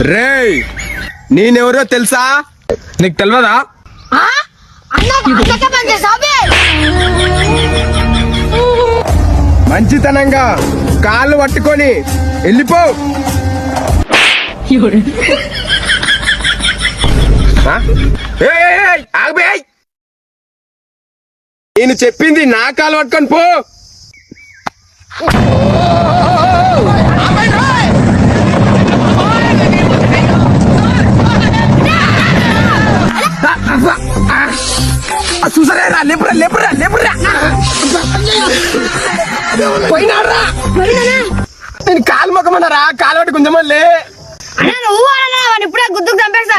రేయ్ నేనెవరో తెలుసా? నీకు తెలియదా? మంచితనంగా కాళ్ళు పట్టుకొని వెళ్ళిపో. ఆగిపోయాయి. నేను చెప్పింది నా కాలు పట్టుకొని పో. చూసారా? లేపురా లేపురా లేపురా. పోయినారా? నేను కాలు మొక్కమన్నారా? కాలు పట్టి కొంచెం లే. ఇప్పుడే గుర్తుకు చంపేస్తా.